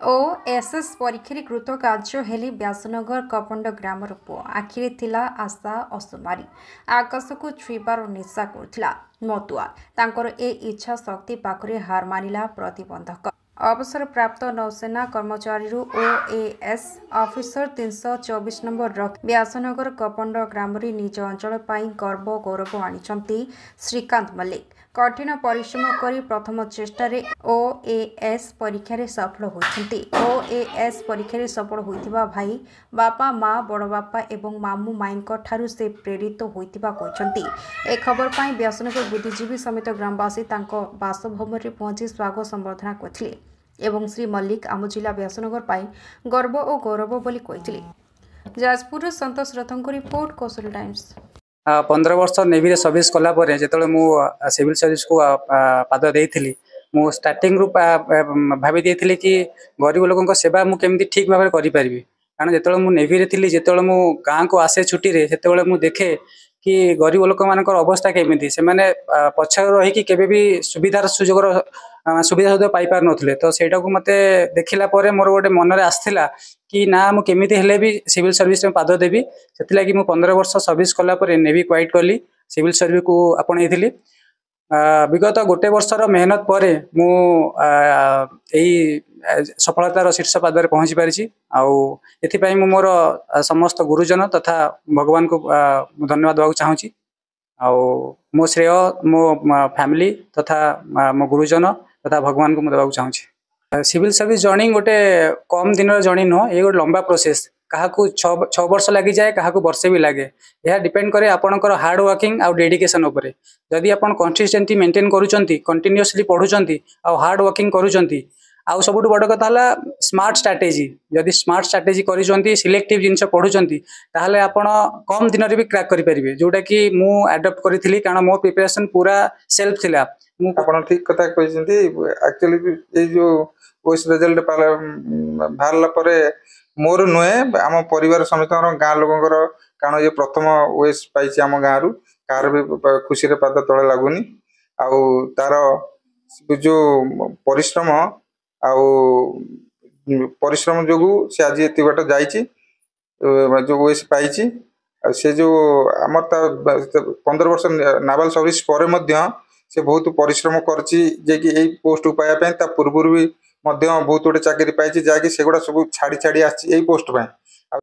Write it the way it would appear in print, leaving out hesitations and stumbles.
OSS परीक्षा कृत कार्य हेली व्यासनगर कपंड ग्रामर पुओ आखिरे थिला आशा असुमारी आकाश को छुईबार निशा करुथिला मतुआ तांकर ए इच्छा शक्ति पाखरे हार मानिला प्रतिबंधक अवसर प्राप्त नौसेना कर्मचारी ओएएस ऑफिसर 324 नंबर व्यासनगर कपंड ग्राम निज अंचल गर्व गौरव आनी श्रीकांत मल्लिक कठिन परिश्रम कर प्रथम चेष्टा ओएएस परीक्षा सफल होती ओएएस परीक्षा सफल होता भाई बापा माँ बड़ बापा एवं मामू माई ठारू से प्रेरित होता कहते ए खबर पर व्यासनगर बुद्धिजीवी समेत ग्रामवासी बासभवन में पहुंची स्वागत संबर्धना करते एवं श्री मल्लिक आम जिला व्यासनगर पर गर्व और गौरव बोली कहते। जाजपुर संतोष रथंक रिपोर्ट कौशल टाइम्स। 15 वर्ष नेवी रे सर्विस कला परे जेतले मु सिविल सर्विस को पाद देइथिली मु स्टार्टिंग रु भाबी देइथिली कि गरीब लोगन को सेवा मु केमती ठीक भाबे करि परिबी कारण जेतले मु नेवी रे थिली जेतले मु गां को आसे छुट्टी रे सेतले मु देखे कि गरीब लोक मानकर अवस्था केमिति से माने पछर रही कि केबे भी सुविधार सुविधा सुविधा पाई पार नथिले तो सेटा को मते देखिला परे मोर गोटे मन रे आस्थिला कि ना मु केमिति हेले भी सिविल सर्विस में पाद देबी सेतिला कि मु 15 वर्ष सर्विस कला परे नेवी क्वाइट कली सिविल सर्विस को आपणैथिली विगत गोटे वर्षर मेहनत पर मु सफलतार शीर्ष पादरे पहुँची पारिछि आउ एथिपाई मु मोर समस्त गुरुजन तथा भगवान को धन्यवाद देवाक चाहूँगी आउ मो श्रेय मो फैमिली तथा मो गुरुजन तथा भगवान को देवाक चाहूँगी। सिविल सर्विस जर्नी गोटे कम दिन जर्नी नुह ये गोटे लंबा प्रोसेस क्या 6 वर्ष लगी जाए क्या वर्षे भी लगे यह डिपेंड करे आपनकर हार्ड वर्किंग आउ डेडिकेशन उपरे जदि आपन कंसिस्टेंसी मेंटेन करूचंती कंटिन्यूअसली पढुचंती आउ हार्ड वर्किंग करूचंती आउ सबुठ बड़ कथा हला स्मार्ट स्ट्रैटेजी जदि स्मार्ट स्ट्रैटेजी करिसंती सिलेक्टिव जिंस पढुचंती ताहले आपण कम दिन रे भी क्रैक करि परिबे जोटा कि मु एडॉप्ट करिथिली कारण मो प्रिपरेशन पूरा सेल्फ थिला मु आपण ठीक कथा कहिसंती एक्चुअली ए जो ओएस रिजल्ट बाहरला परे मोर नुहे आम परिवार समेत गाँ लोकर कारण ये प्रथम ओएस पाई आम गाँ रु कार भी खुशी रे पाद तले लगुनि आउ तार जो परिश्रम आउ परिश्रम जो से आज ये बाट जाइए जो ओएस पाई से जो आम 15 वर्ष नावाल सर्विस पर से बहुत परिश्रम कर पोस्ट पाइबा पूर्व भी बहुत गोटे चाकरी पाई जहाँकि सेगुड़ा सब छाड़ी छाड़ी आसी पोस्ट